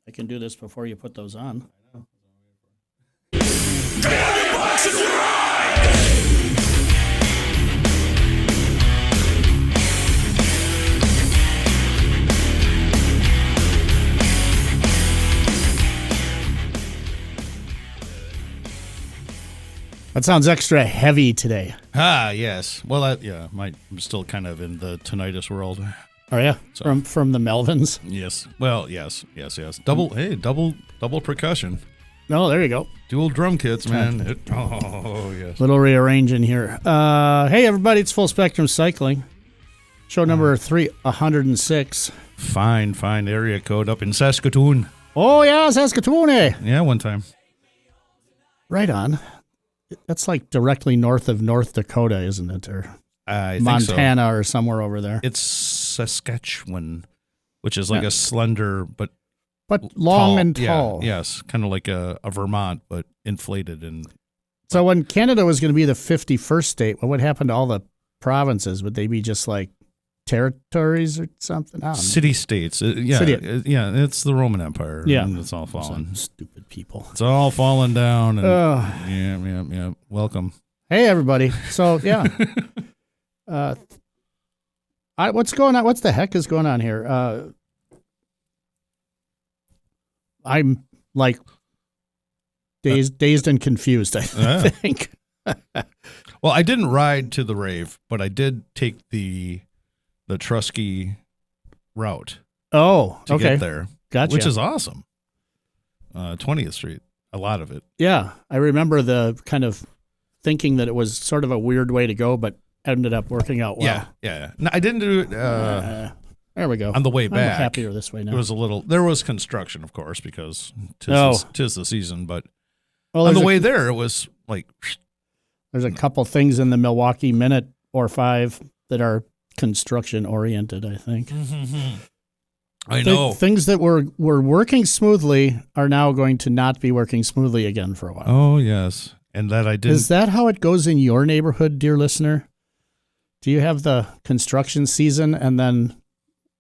I can do this before you put those on. That sounds extra heavy today. Ah, yes. Well, I'm still kind of in the tinnitus world. Oh yeah, So. from the Melvins. Yes. Well, yes. Double percussion. Oh, there you go. Dual drum kits, man. Yes. Little rearranging here. Hey everybody, it's Full Spectrum Cycling. Show number 306. Fine area code up in Saskatoon. Oh yeah, Saskatoon. Yeah, one time. Right on. That's like directly north of North Dakota, isn't it? Or I think Montana so. or somewhere over there. It's Saskatchewan, which is like a slender but long tall. and tall. Yeah, yes, kind of like a Vermont, but inflated. And so when Canada was going to be the 51st state, what would happen to all the provinces? Would they be just like territories or something? City-states. It's the Roman Empire. Yeah. And it's all fallen. Some stupid people. It's all fallen down. And yeah. Welcome. Hey, everybody. So, yeah. What's going on? What the heck is going on here? I'm like dazed and confused, I think. Well, I didn't ride to the rave, but I did take the Trusky route. Oh, to get there. Gotcha. Which is awesome. 20th Street, a lot of it. Yeah, I remember the kind of thinking that it was sort of a weird way to go, but ended up working out well. Yeah. No, I didn't do it there we go. on the way back. I'm happier this way now. There was construction, of course, because tis the season, but on the way there, it was like... There's a couple things in the Milwaukee Minute or 5 that are construction-oriented, I think. I know. Things that were working smoothly are now going to not be working smoothly again for a while. Oh, yes. And that I didn't... Is that how it goes in your neighborhood, dear listener? Do you have the construction season and then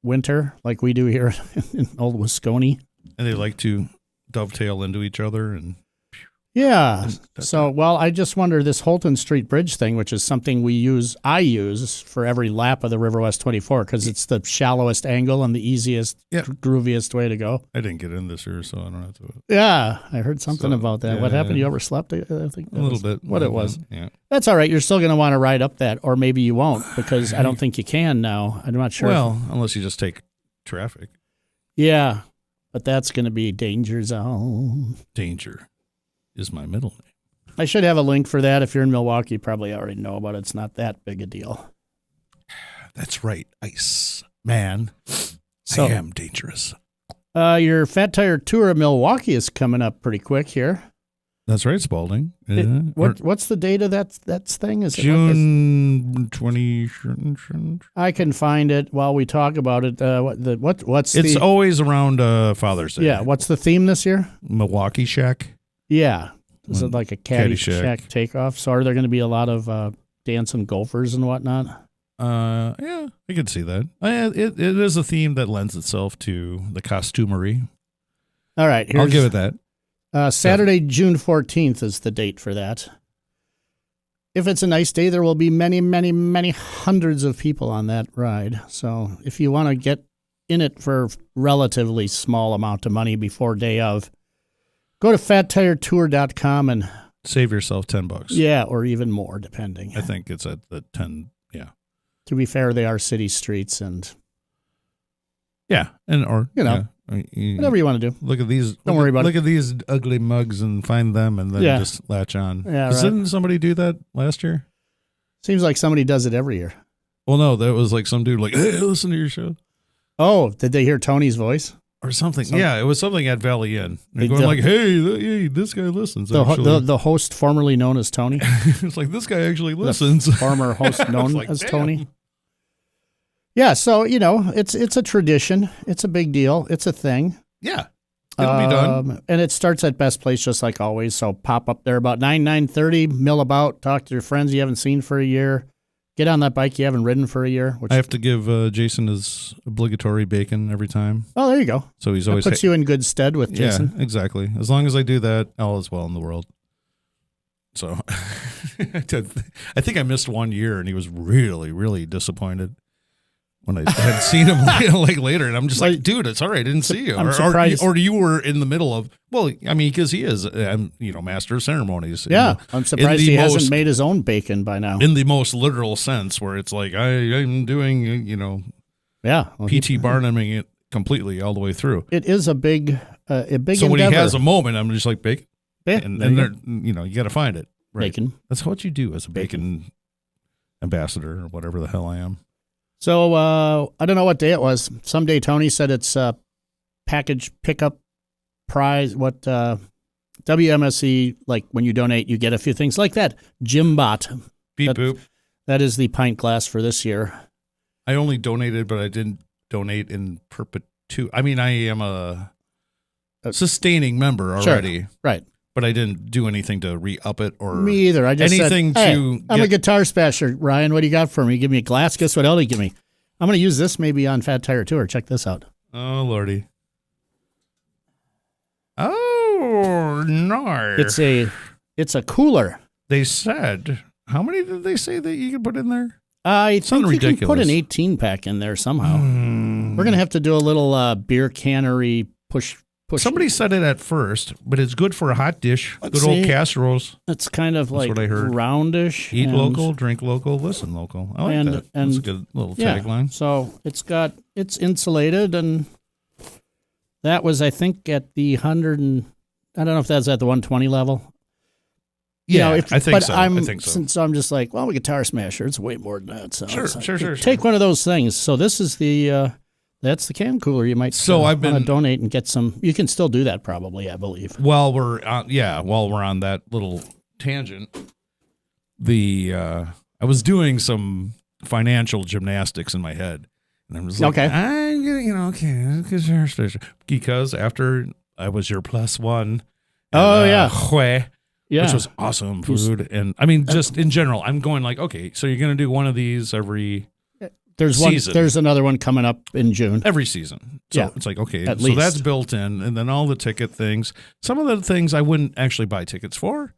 winter like we do here in Old Wisconsin? And they like to dovetail into each other and... Yeah. So, well, I just wonder this Holton St Bridge thing, which is something I use for every lap of the River West 24 because it's the shallowest angle and the easiest, grooviest way to go. I didn't get in this year, so I don't have to. Yeah, I heard something about that. Yeah, what happened? You overslept? I think a little bit. What it was. Yeah. That's all right. You're still going to want to ride up that, or maybe you won't because I don't think you can now. I'm not sure. Well, unless you just take traffic. Yeah, but that's going to be danger zone. Danger is my middle name. I should have a link for that. If you're in Milwaukee, you probably already know, but it's not that big a deal. That's right. Ice man. So, I am dangerous. Your Fat Tire Tour of Milwaukee is coming up pretty quick here. That's right, Spalding. What's the date of that thing? Is June 20? I can find it while we talk about it. It's always around Father's Day. Yeah. What's the theme this year? Milwaukee Shack. Yeah. Is it like a caddy shack takeoff? So are there going to be a lot of dancing golfers and whatnot? Yeah, I can see that. It is a theme that lends itself to the costumery. All right. I'll give it that. Saturday, June 14th is the date for that. If it's a nice day, there will be many, many, many hundreds of people on that ride. So if you want to get in it for relatively small amount of money before day of, go to fattiretour.com and save yourself $10. Yeah, or even more, depending. I think it's at the 10. Yeah. To be fair, they are city streets and whatever you want to do. Look at these. Don't worry about it. Look at these ugly mugs and find them, and then just latch on. Yeah, Didn't somebody do that last year? Seems like somebody does it every year. Well, no, that was like some dude like, hey, listen to your show. Oh, did they hear Tony's voice? Or something. Yeah, it was something at Valley Inn. They're going like, hey, this guy listens. The host formerly known as Tony. It's like, this guy actually listens. The former host known as Tony. Yeah, so, it's a tradition. It's a big deal. It's a thing. Yeah, it'll be done. And it starts at Best Place just like always. So pop up there about 9:30, mill about, talk to your friends you haven't seen for a year, get on that bike you haven't ridden for a year. I have to give Jason his obligatory bacon every time. Oh, there you go. So he's always puts you in good stead with Jason. Yeah, exactly. As long as I do that, all is well in the world. So I think I missed 1 year, and he was really, really disappointed when I had seen him like later, and I'm just like, dude, it's all right. I didn't see you. I'm surprised. Or you were in the middle of, well, I mean, because he is, master of ceremonies. Yeah, I'm surprised he hasn't made his own bacon by now. In the most literal sense, where it's like, I'm doing, P.T. Barnuming it completely all the way through. It is a big So endeavor. when he has a moment, I'm just like, bacon. And you got to find it. Right. Bacon. That's what you do as a bacon ambassador or whatever the hell I am. So I don't know what day it was. Someday Tony said it's package pickup prize. What WMSE, like when you donate, you get a few things like that. Jimbot. Beep boop. That is the pint glass for this year. I only donated, but I didn't donate in perpetuity. I mean, I am a sustaining member already. Sure. Right. But I didn't do anything to re-up it or me either. I just anything said, to. I'm a guitar smasher, Ryan. What do you got for me? Give me a glass. Guess what else do you give me? I'm going to use this maybe on Fat Tire Tour. Check this out. Oh lordy. Oh no! It's a cooler. They said, how many did they say that you could put in there? I think you ridiculous. can put an 18 pack in there somehow. We're going to have to do a little beer cannery push. Somebody said it at first, but it's good for a hot dish. Good old casseroles. It's kind of like what I heard. Roundish. Eat local, drink local, listen local. I like that. That's a good little tagline. So it's insulated, and that was, I think, at the 100 and I don't know if that's at the 120 level. Yeah, I think so. I think so. Since I'm just like, well, I'm a guitar smasher. It's way more than that. So sure. Take one of those things. So this is the. That's the can cooler. You might want to donate and get some. You can still do that probably, I believe. While we're on that little tangent, I was doing some financial gymnastics in my head, and I was like, because after I was your +1. Which was awesome food, and I mean, just in general, I'm going like, okay, so you're going to do one of these every. There's another one coming up in June. Every season. So it's like, okay, so that's built in. And then all the ticket things. Some of the things I wouldn't actually buy tickets for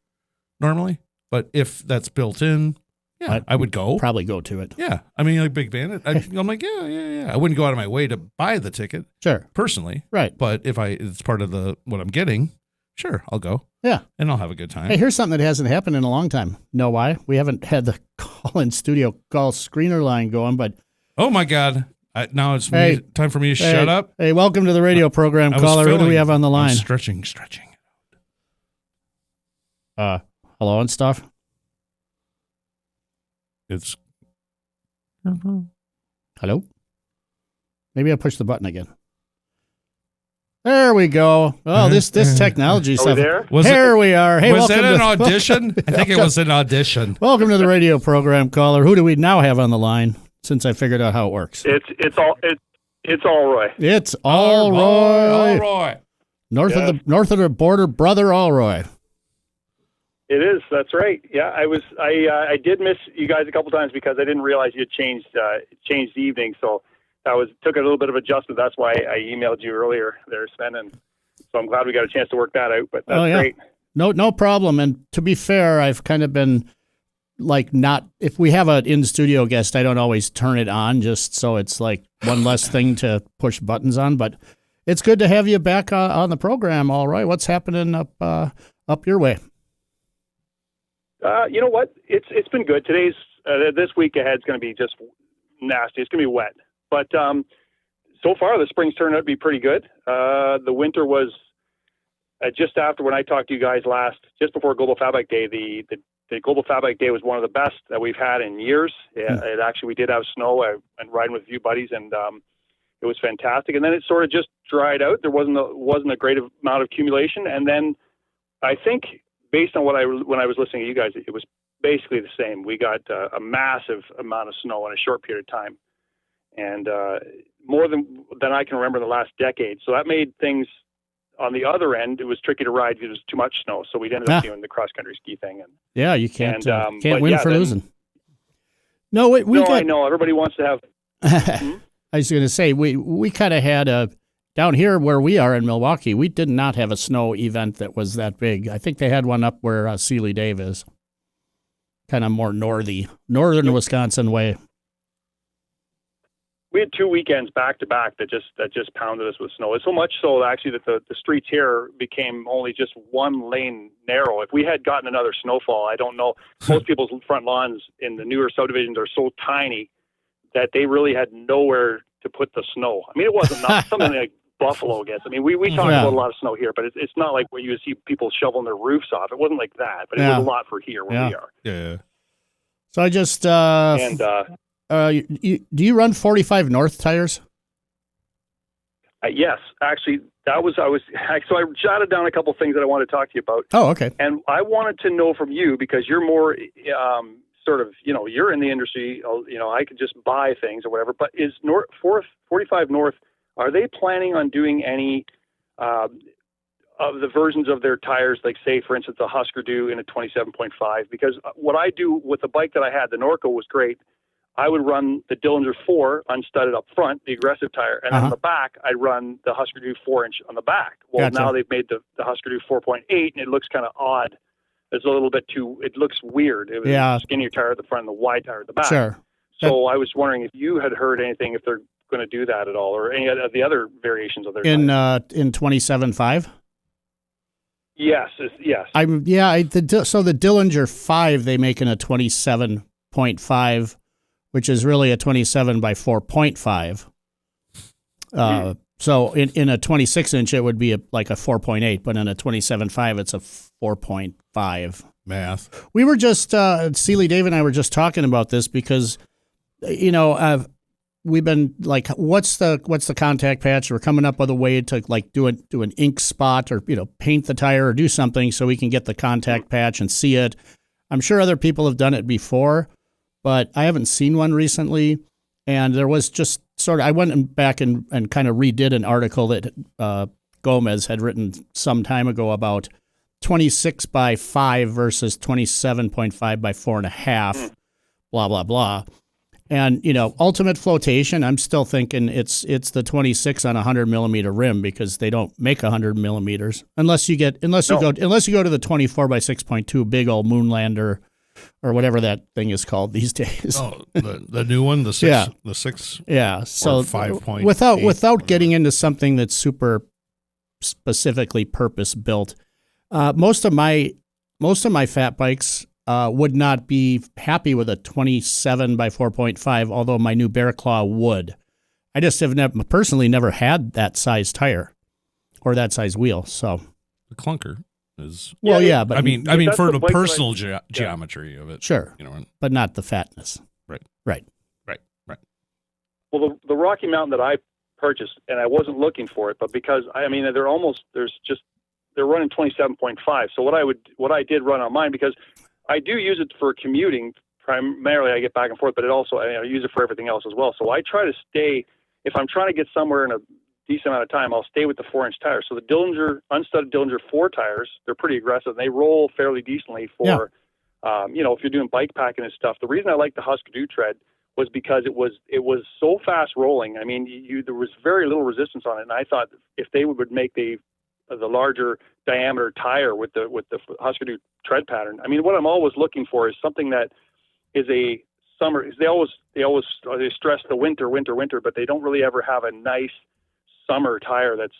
normally. But if that's built in, I would go. Probably go to it. Yeah. I mean, like Big Bandit. I'm like, yeah. I wouldn't go out of my way to buy the ticket. Sure. Personally. Right. But if it's part of what I'm getting, sure, I'll go. Yeah. And I'll have a good time. Hey, here's something that hasn't happened in a long time. Know why? We haven't had the call-in studio call screener line going, but... Oh, my God. Now it's time for me to shut up. Hey, welcome to the radio program, caller. Who do we have on the line? I'm stretching. Hello and stuff? It's... Hello? Maybe I pushed the button again. There we go. Oh, this technology stuff. There? We are. Hey, was that an audition? I think it was an audition. Welcome to the radio program, caller. Who do we now have on the line? Since I figured out how it works, it's Allroy. It's Allroy. Allroy. North of the border, brother Allroy. It is. That's right. Yeah, I did miss you guys a couple times because I didn't realize you had changed the evening. So took a little bit of adjustment. That's why I emailed you earlier there, Sven. And so I'm glad we got a chance to work that out. But that's great. No problem. And to be fair, I've kind of been. Like if we have an in-studio guest, I don't always turn it on just so it's like one less thing to push buttons on. But it's good to have you back on the program. All right, what's happening up your way? You know what? It's been good. Today's this week ahead is going to be just nasty. It's going to be wet, but so far the spring's turned out to be pretty good. The winter was just after when I talked to you guys last, just before Global Fat Bike Day. The Global Fat Bike Day was one of the best that we've had in years. We did have snow. I went riding with a few buddies, and it was fantastic. And then it sort of just dried out. There wasn't a great amount of accumulation. And then I think, based on when I was listening to you guys, it was basically the same. We got a massive amount of snow in a short period of time, and more than I can remember in the last decade. So that made things. On the other end, it was tricky to ride because there was too much snow, so we ended up doing the cross-country ski thing. You can't win for losing. No, I know everybody wants to have. I was going to say we kind of had down here where we are in Milwaukee. We did not have a snow event that was that big. I think they had one up where Sealy Dave is, kind of more northern Wisconsin way. We had 2 weekends back to back that just pounded us with snow. It's so much so actually that the streets here became only just one lane narrow. If we had gotten another snowfall, I don't know. Most people's front lawns in the newer subdivisions are so tiny that they really had nowhere to put the snow. I mean, it wasn't not something like Buffalo gets. I mean, we talk about a lot of snow here, but it's not like where you see people shoveling their roofs off. It wasn't like that, but it was a lot for here where we are. Yeah. So I just do you run 45 North tires? Yes, actually, so I jotted down a couple things that I want to talk to you about. Oh, okay. And I wanted to know from you, because you're more sort of, you're in the industry, I could just buy things or whatever, but is 45 North, are they planning on doing any of the versions of their tires, like say, for instance, a Husker Du in a 27.5? Because what I do with the bike that I had, the Norco was great. I would run the Dillinger 4 unstudded up front, the aggressive tire, and on the back, I'd run the Husker Du 4-inch on the back. Well, now they've made the Husker Du 4.8, and it looks kind of odd. It's a little bit it looks weird. It was a skinnier tire at the front and the wide tire at the back. Sure. So I was wondering if you had heard anything, if they're going to do that at all, or any of the other variations of their in tires. In 27.5. Yes. So the Dillinger 5 they make in a 27.5, which is really a 27 by 4.5. So in a 26-inch, it would be like a 4.8, but in a 27.5, it's a 4.5. Math. We were just, Sealy Dave and I were just talking about this because, we've been like, what's the contact patch? We're coming up with a way to like do an ink spot or, paint the tire or do something so we can get the contact patch and see it. I'm sure other people have done it before, but I haven't seen one recently. And there was just I went back and kind of redid an article that Gomez had written some time ago about 26 by 5 versus 27.5 by 4.5, blah, blah, blah. And, ultimate flotation, I'm still thinking it's the 26 on a 100 millimeter rim because they don't make 100 millimeters unless you go to the 24 by 6.2 big old Moonlander or whatever that thing is called these days. Oh, the new one, the 6, the 6. Yeah. So 5.8. Without getting into something that's super specifically purpose built, most of my fat bikes would not be happy with a 27 by 4.5, although my new Bear Claw would. I just have personally never had that size tire or that size wheel. So the clunker is but I mean for the personal geometry of it, sure, but not the fatness. Right. Well, the Rocky Mountain that I purchased, and I wasn't looking for it, but because they're running 27.5. So what I did run on mine, because I do use it for commuting primarily. I get back and forth, but I use it for everything else as well. So I try to stay, if I'm trying to get somewhere in a decent amount of time, I'll stay with the 4-inch tires. So the unstudded Dillinger 4 tires, they're pretty aggressive. They roll fairly decently for, if you're doing bike packing and stuff. The reason I like the Husker Du tread was because it was so fast rolling. I mean, there was very little resistance on it, and I thought if they would make the larger diameter tire with the Husker Du tread pattern. I mean, what I'm always looking for is something that is a summer. They stress the winter, but they don't really ever have a nice summer tire that's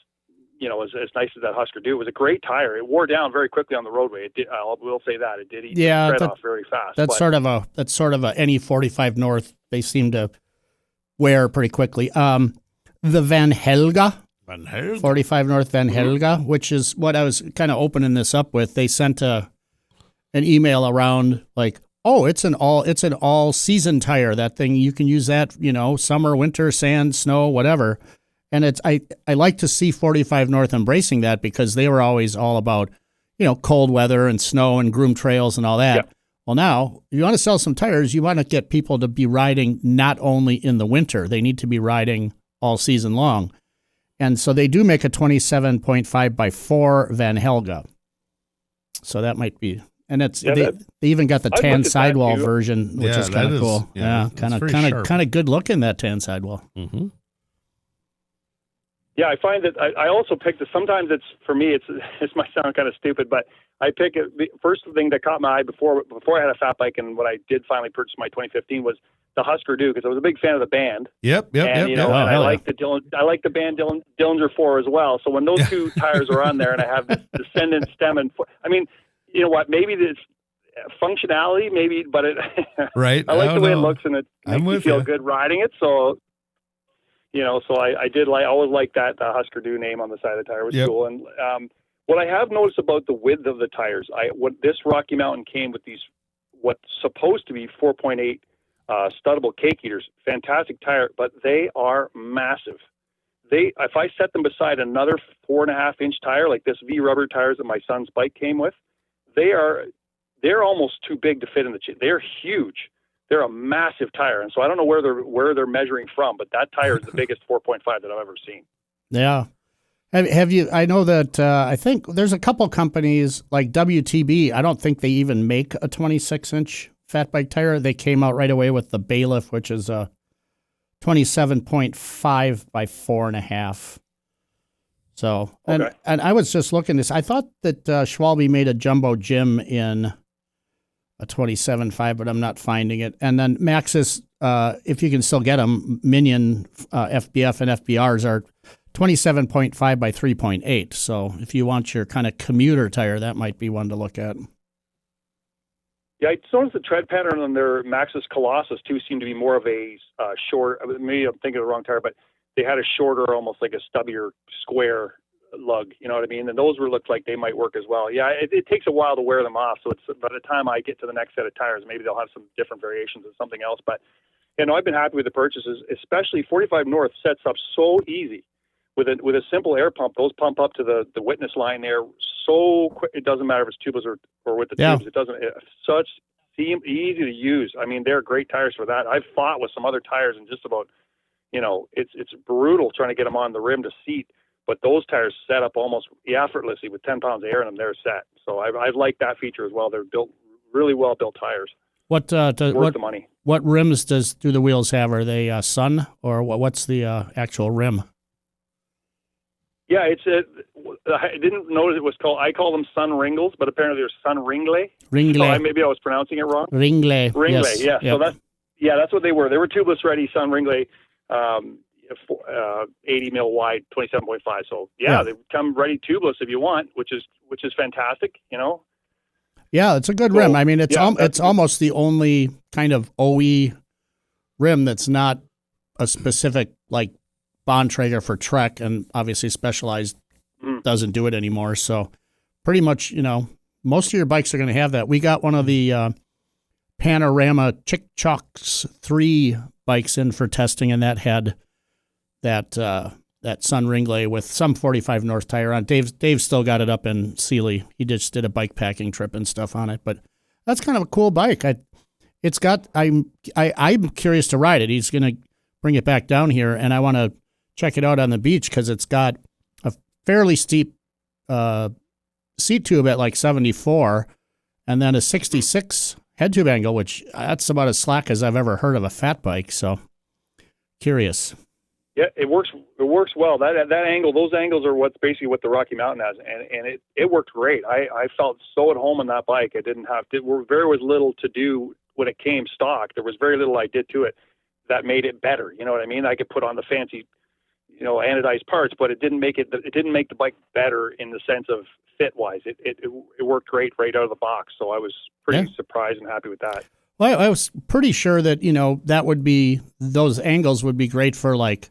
as nice as that Husker Du. It was a great tire. It wore down very quickly on the roadway. It did. I will say that it did eat the tread off very fast. That's sort of a any 45 North. They seem to wear pretty quickly. The Van Helga. 45 North Van Helga, which is what I was kind of opening this up with. They sent an email around like, oh, it's an all season tire. That thing, you can use that, summer, winter, sand, snow, whatever. And I like to see 45 North embracing that because they were always all about, cold weather and snow and groomed trails and all that. Yeah. Well, now, if you want to sell some tires, you want to get people to be riding not only in the winter. They need to be riding all season long. And so they do make a 27.5 by 4 Van Helga. So that might be, And they even got the tan sidewall version, which is kind of cool. Yeah, kind of good looking, that tan sidewall. Mm-hmm. Yeah, I find that I also pick sometimes it's, for me, it might sound kind of stupid, but I pick the first thing that caught my eye before I had a fat bike, and what I did finally purchase my 2015 was the Husker Du, because I was a big fan of the band. Yep. I like the band Dillinger 4 as well. So when those two tires are on there, and I have this descendant stem and you know what? Maybe this functionality, but it. Right. I like the way it looks, and it makes me feel good riding it. So. So I always liked that Husker Du name on the side of the tire was cool. And what I have noticed about the width of the tires, this Rocky Mountain came with these what's supposed to be 4.8 studdable cake eaters, fantastic tire, but they are massive. If I set them beside another 4.5-inch tire like this V rubber tires that my son's bike came with, they're almost too big to fit in the. They're huge. They're a massive tire, and so I don't know where they're measuring from, but that tire is the biggest 4.5 that I've ever seen. Yeah. Have you? I know that I think there's a couple companies like WTB. I don't think they even make a 26-inch fat bike tire. They came out right away with the Bailiff, which is a 27.5 by 4.5. So, and I was just looking this. I thought that Schwalbe made a Jumbo Jim in a 27.5, but I'm not finding it. And then Maxxis, if you can still get them, Minion FBF and FBRs are 27.5 by 3.8. So if you want your kind of commuter tire, that might be one to look at. Yeah, I noticed the tread pattern on their Maxxis Colossus, too, seemed to be more of a short, maybe I'm thinking of the wrong tire, but they had a shorter, almost like a stubbier square lug, you know what I mean? And those looked like they might work as well. Yeah, it takes a while to wear them off, so it's by the time I get to the next set of tires, maybe they'll have some different variations of something else. But I've been happy with the purchases, especially 45 North sets up so easy with a simple air pump. Those pump up to the witness line there so quick. It doesn't matter if it's tubeless or with the tubes. It doesn't. Seem easy to use. I mean, they're great tires for that. I've fought with some other tires and just about, it's brutal trying to get them on the rim to seat. But those tires set up almost effortlessly with 10 pounds of air in them. They're set. So I like that feature as well. They're built really well built tires. Worth the money. What rims do the wheels have? Are they Sun or what's the actual rim? Yeah, I didn't notice it was called. I call them Sun Ringles, but apparently they're Sun Ringley. Ringley. So maybe I was pronouncing it wrong. Ringley. Yes. Yeah. Yep. So that's what they were. They were tubeless ready Sun Ringley. 80 mil wide, 27.5. So they come ready tubeless if you want, which is fantastic. Yeah, it's a good rim. I mean, it's almost the only kind of OE rim that's not a specific like Bontrager for Trek, and obviously Specialized doesn't do it anymore. So pretty much, most of your bikes are going to have that. We got one of the Panorama Chick Chocks 3 bikes in for testing, and that had that Sun Ringley with some 45 North tire on. Dave still got it up in Sealy. He just did a bike packing trip and stuff on it, but that's kind of a cool bike. I'm curious to ride it. He's going to bring it back down here, and I want to check it out on the beach because it's got a fairly steep seat tube at like 74, and then a 66 head tube angle, which that's about as slack as I've ever heard of a fat bike. So curious. Yeah, it works well. That angle, those angles are what's basically what the Rocky Mountain has, and it worked great. I felt so at home on that bike. There was little to do when it came stock. There was very little I did to it that made it better. You know what I mean? I could put on the fancy, anodized parts, but it didn't make the bike better in the sense of fit wise. It worked great right out of the box. So I was pretty surprised and happy with that. Well, I was pretty sure that that would be, those angles would be great for like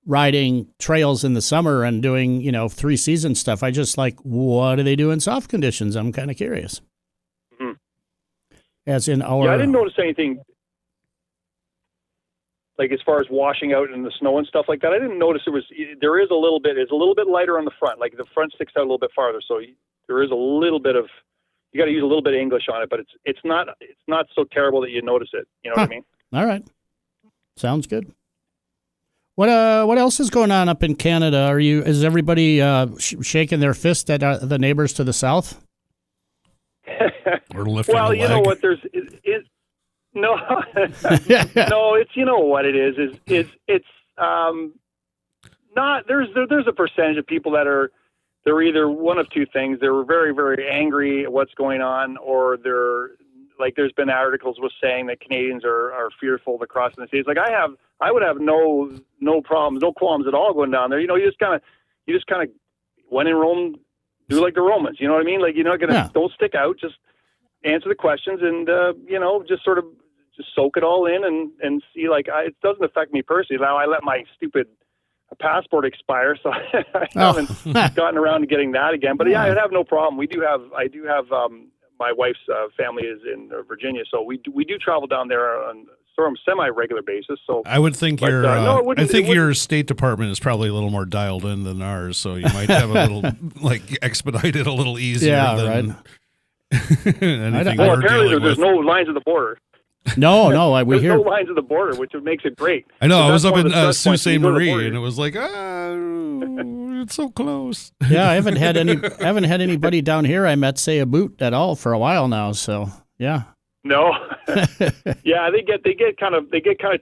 riding trails in the summer and doing, 3-season stuff. I just what do they do in soft conditions? I'm kind of curious. Mm-hmm. As in our... Yeah, I didn't notice anything, like as far as washing out in the snow and stuff like that. I didn't notice it's a little bit lighter on the front. Like the front sticks out a little bit farther. So there is a little bit of, you got to use a little bit of English on it, but it's not so terrible that you notice it. You know what I mean? All right. Sounds good. What else is going on up in Canada? Is everybody shaking their fist at the neighbors to the south? Or lifting well, a you know leg. what? No, no. It's you know what it is. It's not. There's a percentage of people that they're either one of two things. They're very, very angry at what's going on, or they're like, there's been articles with saying that Canadians are fearful to cross the seas. Like I would have no problems, no qualms at all going down there. You know, you just kind of when in Rome, do like the Romans. You know what I mean? Like, you're not gonna don't stick out, just answer the questions and you know, just sort of just soak it all in and see. Like, it doesn't affect me personally. Now I let my stupid passport expire, so I haven't gotten around to getting that again. But yeah, I'd have no problem. I do have my wife's family is in Virginia, so we do travel down there on sort of semi-regular basis. So I would think your State Department is probably a little more dialed in than ours, so you might have a little like expedited a little easier. Than anything well, we're apparently dealing there's with. no lines at the border. No, we There's hear no lines at the border, which makes it great. I know. I was up That's in one of the Sault stress Ste. points when you go to the Marie, border. and it was like, it's so close. Yeah, I haven't had anybody down here I met say a boot at all for a while now. So yeah. No. Yeah, they get kind of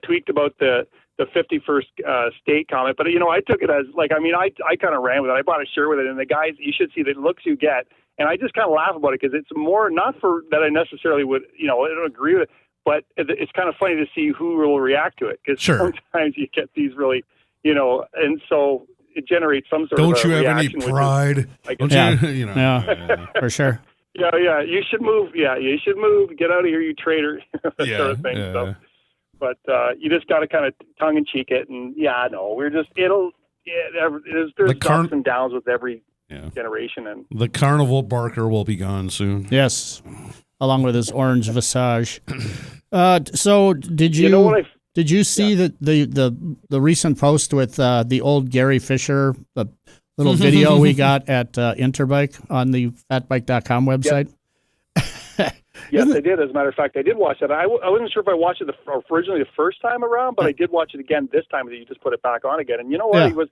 tweaked about the 51st state comment, but you know, I took it as like, I mean, I kind of ran with it. I bought a shirt with it, and the guys, you should see the looks you get, and I just kind of laugh about it because it's more not for that I necessarily would, you know, I don't agree with it, but it's kind of funny to see who will react to it, because sometimes you get these really, you know, and so it generates some sort of Don't a you have any reaction, pride? Don't you? You know, yeah, for sure. Yeah, you should move. Yeah, you should move. Get out of here, you traitor. That sort of thing. Yeah. So, but you just got to kind of tongue in cheek it, and no, there's ups and downs with every generation, and the carnival barker will be gone soon. Yes, along with his orange visage. So did you? You know what did you see the recent post with the old Gary Fisher, the little video we got at Interbike on the fatbike.com website? Yes, I did. As a matter of fact, I did watch that. I wasn't sure if I watched it originally the first time around, but I did watch it again this time that you just put it back on again. And you know what?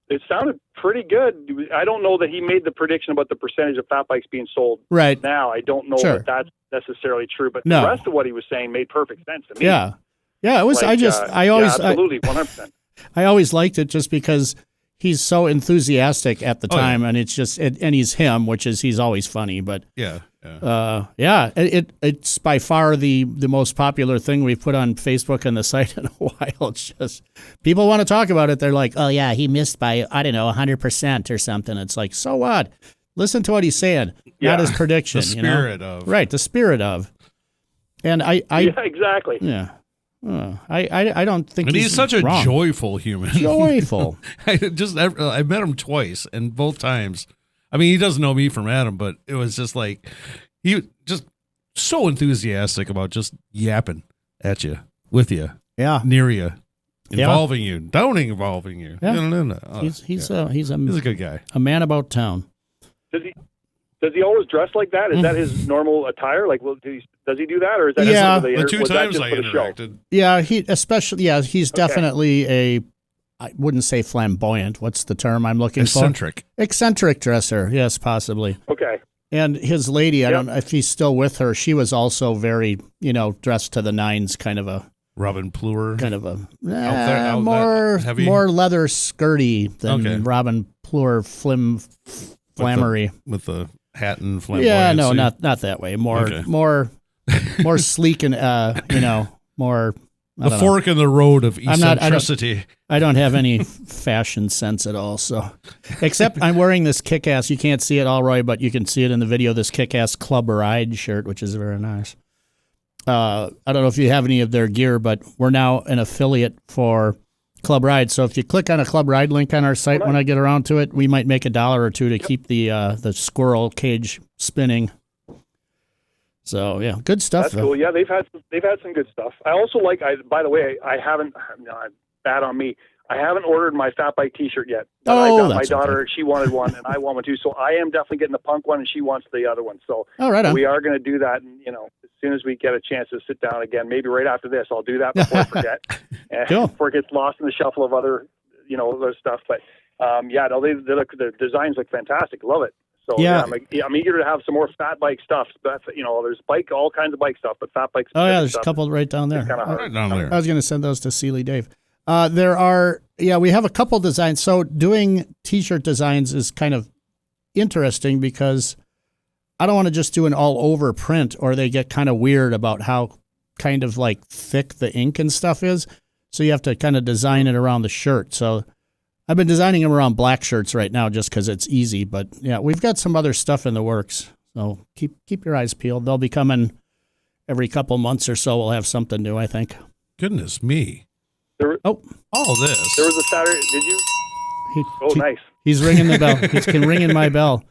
It sounded pretty good. I don't know that he made the prediction about the percentage of fat bikes being sold right now. I don't know that that's necessarily true, but the rest of what he was saying made perfect sense to me. Yeah. It was. Like, absolutely 100%. I always liked it just because he's so enthusiastic at the time, and it's just and he's him, which is he's always funny. But it's by far the most popular thing we've put on Facebook and the site in a while. It's just people want to talk about it. They're like, oh yeah, he missed by 100% or something. It's like, so what? Listen to what he's saying, not his prediction. The spirit of right, the spirit of. And exactly. Yeah. I don't think he's such a joyful human. Joyful. I met him twice, and both times, I mean, he doesn't know me from Adam, but it was just like he just so enthusiastic about just yapping at you, with you, near you, involving you, don't involving you. Yeah. No. He's a good guy, a man about town. Does he always dress like that? Is that his normal attire? Like, does he do that, or is that the two times I interacted? Yeah, he's definitely I wouldn't say flamboyant. What's the term I'm looking for? Eccentric dresser. Yes, possibly. Okay. And his lady, I don't know if he's still with her. She was also very, dressed to the nines, kind of a Robin Pleur, kind of a more leather skirty than Robin Pleur flammery with the hat and flamboyancy. Yeah, no, not that way. More sleek and more. The fork in the road of eccentricity. I don't have any fashion sense at all. So, except I'm wearing this kick-ass. You can't see it, Allroy, but you can see it in the video. This kick-ass Club Ride shirt, which is very nice. I don't know if you have any of their gear, but we're now an affiliate for Club Ride. So if you click on a Club Ride link on our site, when I get around to it, we might make $1 or $2 to keep the squirrel cage spinning. So yeah, good stuff. That's cool. Yeah, they've had some good stuff. I also like. By the way, I haven't. Bad on me. I haven't ordered my Fat Bike T-shirt yet. But I got my daughter. Okay. She wanted one, and I want one too. So I am definitely getting the punk one, and she wants the other one. So we are going to do that. And as soon as we get a chance to sit down again, maybe right after this, I'll do that before I forget, before it gets lost in the shuffle of other, other stuff. But the designs look fantastic. Love it. So Yeah. I'm eager to have some more fat bike stuff. But, there's all kinds of bike stuff, but fat bike. Oh yeah, there's a stuff couple right down there. kind of hard. Right down there. I was going to send those to Sealy Dave. We have a couple designs. So doing T-shirt designs is kind of interesting because I don't want to just do an all-over print, or they get kind of weird about how kind of like thick the ink and stuff is. So you have to kind of design it around the shirt. So I've been designing them around black shirts right now just because it's easy. But yeah, we've got some other stuff in the works. So keep your eyes peeled. They'll be coming every couple months or so. We'll have something new, I think. Goodness me. There All this. was a Saturday. Did you? Nice. He's ringing the bell. He's ringing my bell.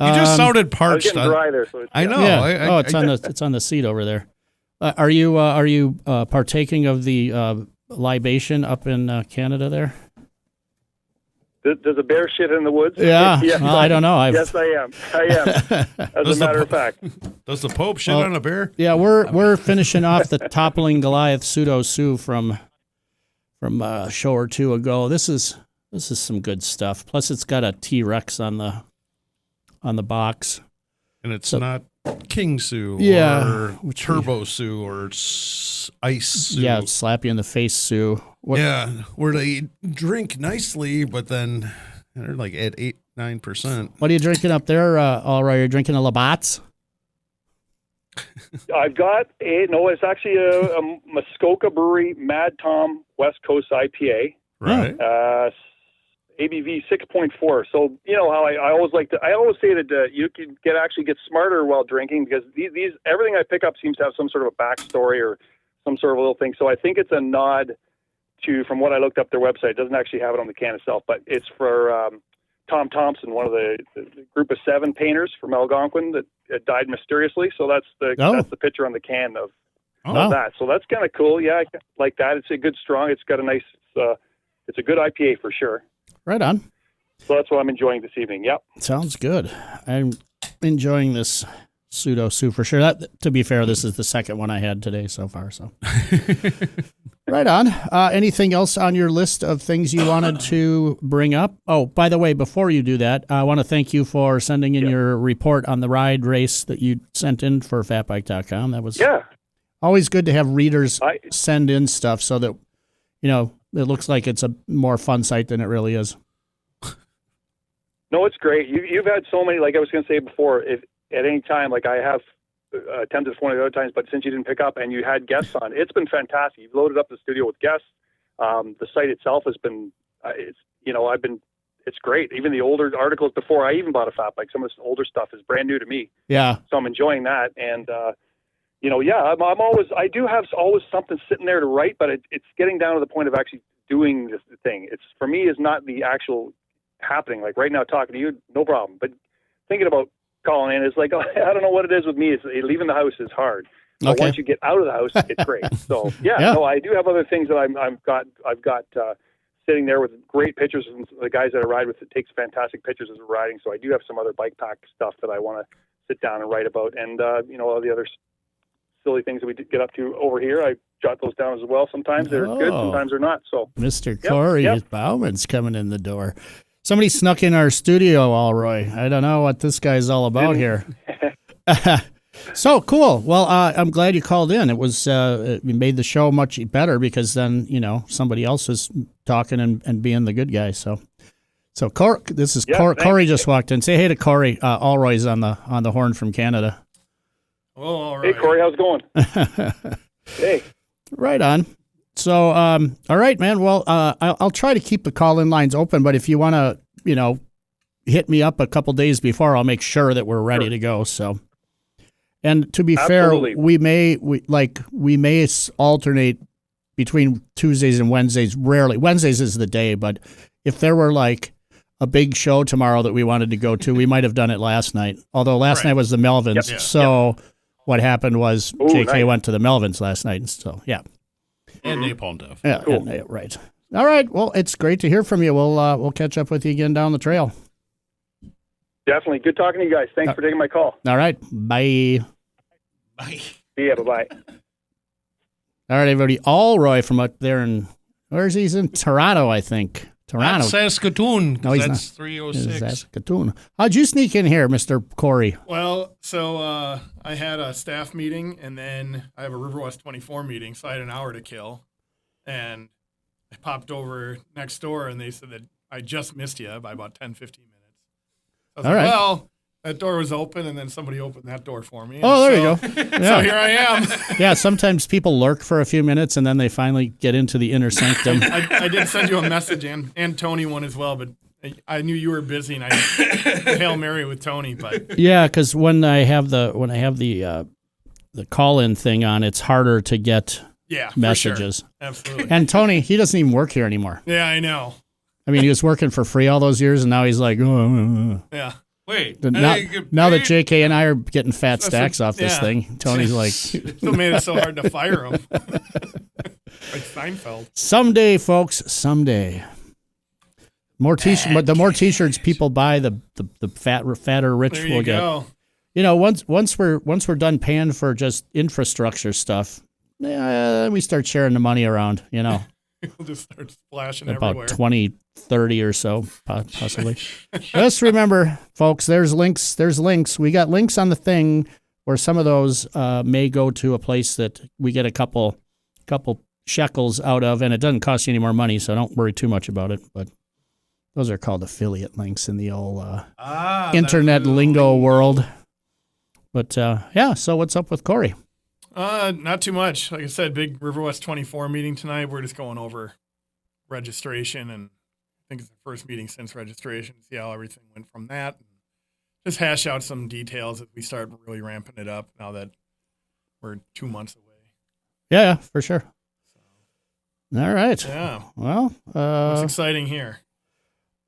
You just sounded I was parched. getting dry there. So I know. Yeah. It's on the seat over there. Are you partaking of the libation up in Canada there? Does a bear shit in the woods? Yeah. Yes, I don't know. Yes, I am. As a matter of fact. Does the Pope shit on a bear? Yeah, we're finishing off the Toppling Goliath Pseudo Sue from a show or two ago. This is some good stuff. Plus, it's got a T-Rex on the box. And it's not King Sue or Turbo Sue or Ice Sue. Yeah, slap you in the face Sue. Where they drink nicely, but then they're like at 8-9%. What are you drinking up there, Allroy? You're drinking a Labatt's? I've got it's actually a Muskoka Brewery Mad Tom West Coast IPA. Right. ABV 6.4. So how I always say that you can get smarter while drinking, because these everything I pick up seems to have some sort of a backstory or some sort of a little thing. So I think it's a nod to, from what I looked up their website, it doesn't actually have it on the can itself, but it's for Tom Thompson, one of the group of 7 painters from Algonquin that died mysteriously. So that's the picture on the can of that. So that's kind of cool. Yeah, I like that. It's a good strong. It's got a nice. It's a good IPA for sure. Right on. So that's what I'm enjoying this evening. Yep. Sounds good. I'm enjoying this Pseudo Sue for sure. To be fair, this is the second one I had today so far. So, right on. Anything else on your list of things you wanted to bring up? Oh, by the way, before you do that, I want to thank you for sending in your report on the ride race that you sent in for fatbike.com. That was always good to have readers send in stuff so that, it looks like it's a more fun site than it really is. No, it's great. You've had so many, like I was going to say before, if at any time, like I have attempted one of the other times, but since you didn't pick up and you had guests on, it's been fantastic. You've loaded up the studio with guests. The site itself has been, it's great. Even the older articles before I even bought a fat bike, some of this older stuff is brand new to me. Yeah. So I'm enjoying that. And, I do have always something sitting there to write, but it's getting down to the point of actually doing this thing. It's, for me, is not the actual happening. Like right now, talking to you, no problem. But thinking about calling in is like, I don't know what it is with me. It's leaving the house is hard. But once you get out of the house, it's great. So no, I do have other things that I've got sitting there with great pictures from the guys that I ride with. It takes fantastic pictures as we're riding. So I do have some other bike pack stuff that I want to sit down and write about. And, all the other silly things that we get up to over here, I jot those down as well. Sometimes they're good, sometimes they're not. So Mr. Corey Bauman's coming in the door. Somebody snuck in our studio, Allroy. I don't know what this guy's all about here. So cool. Well, I'm glad you called in. It was it made the show much better because then somebody else is talking and being the good guy. So Corey, this is Corey just walked in. Say hey to Corey. Allroy's on the horn from Canada. Oh, all right. Hey Corey, how's it going? Hey. Right on. So, all right, man. Well, I'll try to keep the call-in lines open, but if you want to, hit me up a couple days before, I'll make sure that we're ready to go. So, and to be fair, we may alternate between Tuesdays and Wednesdays. Rarely, Wednesdays is the day, but if there were like a big show tomorrow that we wanted to go to, we might have done it last night. Although last night was the Melvins, what happened was JK went to the Melvins last night, and so and Napalm Death. Yeah, cool. Right. All right. Well, it's great to hear from you. We'll catch up with you again down the trail. Definitely. Good talking to you guys. Thanks for taking my call. All right. Bye. Bye. See ya. Bye-bye. All right, everybody. Allroy from up there where's he's in Toronto, I think. Toronto. Not Saskatoon. No, he's that's not. 306. Saskatoon. How'd you sneak in here, Mr. Corey? Well, so I had a staff meeting, and then I have a RW24 meeting, so I had an hour to kill. And I popped over next door, and they said that I just missed you by about 10, 15 minutes. I was All like, right. well, that door was open, and then somebody opened that door for me. Oh, there you go. So here I am. Yeah, sometimes people lurk for a few minutes, and then they finally get into the inner sanctum. I did send you a message, and Tony one as well, but I knew you were busy, and I Hail Mary with Tony. But Yeah, because when I have the call-in thing on, it's harder to get yeah, messages. For sure. Absolutely. And Tony, he doesn't even work here anymore. Yeah, I know. I mean, he was working for free all those years, and now he's like, Yeah. Wait. now that JK and I are getting fat stacks off this yeah. thing, Tony's like, Still made it so hard to fire him. Like Seinfeld. someday, folks, someday. More t-shirts, but the more t-shirts people buy, the fatter rich There we'll you get. go. You know, once we're done paying for just infrastructure stuff, we start sharing the money around. You know, We'll just start splashing about everywhere. 20, 30 or so, possibly. Just remember, folks, there's links. We got links on the thing where some of those may go to a place that we get a couple shekels out of, and it doesn't cost you any more money, so don't worry too much about it. But those are called affiliate links in the old internet lingo world. But yeah, so what's up with Corey? Not too much. Like I said, big RW24 meeting tonight. We're just going over registration, and I think it's the first meeting since registration. See how everything went from that. And just hash out some details as we start really ramping it up now that we're 2 months away. Yeah, for sure. All right. Yeah. Well, What's exciting here?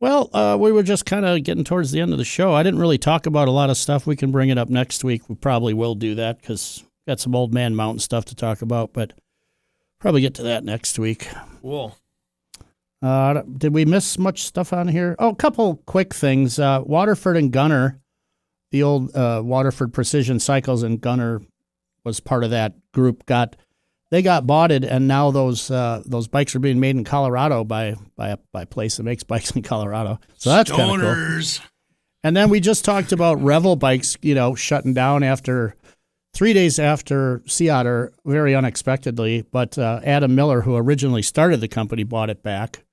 Well, we were just kind of getting towards the end of the show. I didn't really talk about a lot of stuff. We can bring it up next week. We probably will do that because got some Old Man Mountain stuff to talk about, but probably get to that next week. Cool. Did we miss much stuff on here? Oh, a couple quick things. Waterford and Gunnar, the old Waterford Precision Cycles, and Gunnar was part of that group. They got boughted, and now those bikes are being made in Colorado by a place that makes bikes in Colorado. So that's kind of cool. And then we just talked about Revel bikes, shutting down after 3 days after Sea Otter, very unexpectedly. But Adam Miller, who originally started the company, bought it back.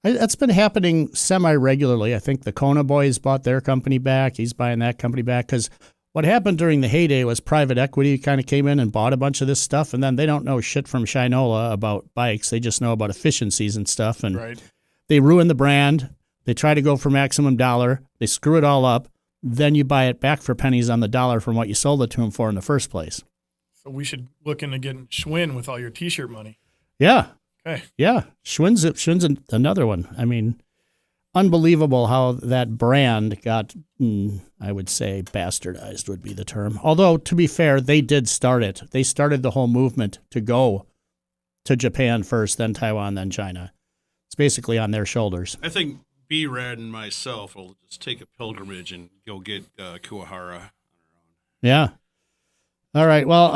That's been happening semi-regularly. I think the Kona boys bought their company back. He's buying that company back because what happened during the heyday was private equity kind of came in and bought a bunch of this stuff, and then they don't know shit from Shinola about bikes. They just know about efficiencies and stuff, and Right. They ruin the brand. They try to go for maximum dollar. They screw it all up. Then you buy it back for pennies on the dollar from what you sold it to them for in the first place. So we should look into getting Schwinn with all your T-shirt money. Yeah. Okay. Yeah. Schwinn's another one. I mean, unbelievable how that brand got, I would say, bastardized would be the term. Although, to be fair, they did start it. They started the whole movement to go to Japan first, then Taiwan, then China. It's basically on their shoulders. I think B-Rad and myself will just take a pilgrimage and go get Kuwahara. Yeah. All right. Well,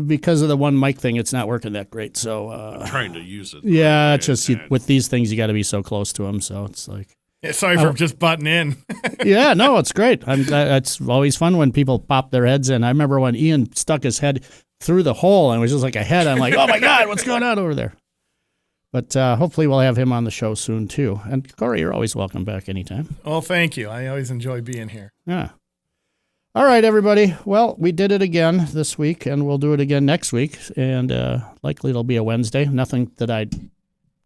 because of the one mic thing, it's not working that great. So I'm trying to use it. yeah, it's just with these things, you got to be so close to them. So it's like, Yeah, sorry for just butting in. yeah, no, it's great. It's always fun when people pop their heads in. I remember when Ian stuck his head through the hole and it was just like a head. I'm like, oh my God, what's going on over there? But hopefully we'll have him on the show soon too. And Corey, you're always welcome back anytime. Well, thank you. I always enjoy being here. Yeah. All right, everybody. Well, we did it again this week, and we'll do it again next week. And likely it'll be a Wednesday. Nothing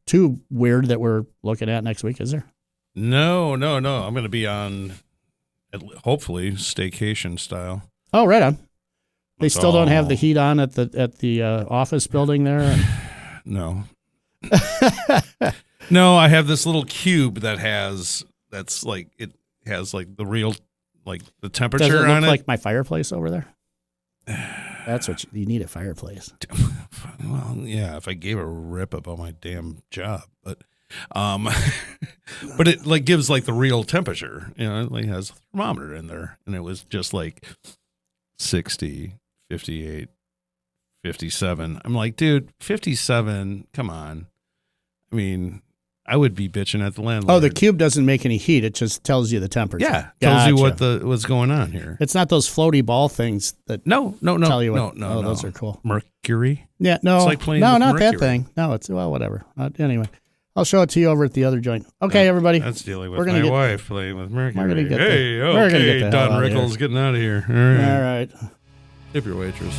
too weird that we're looking at next week, is there? No. I'm going to be on, hopefully, staycation style. Oh, right on. They That's still don't have all. the heat on at the office building there. No. No, I have this little cube that has the real, like the temperature Does it on look it. like my fireplace over there? That's what you need, a fireplace. Well, yeah, if I gave a rip about my damn job, but but it like gives like the real temperature, it like has a thermometer in there, and it was just like 60, 58, 57. I'm like, dude, 57, come on. I mean, I would be bitching at the landlord. Oh, the cube doesn't make any heat. It just tells you the temperature. Yeah, tells you Gotcha. what's going on here. It's not those floaty ball things that No. tell you what. No. Those are cool. Mercury. Yeah, no. It's like playing no, with not mercury. that thing. No, it's, well, whatever. Anyway, I'll show it to you over at the other joint. Okay, everybody. That's dealing with We're gonna my get- wife playing with mercury. We're gonna get Hey, the- we're gonna okay, get the hell Don out of Rickles here. getting out of here. All right. Tip your waitress.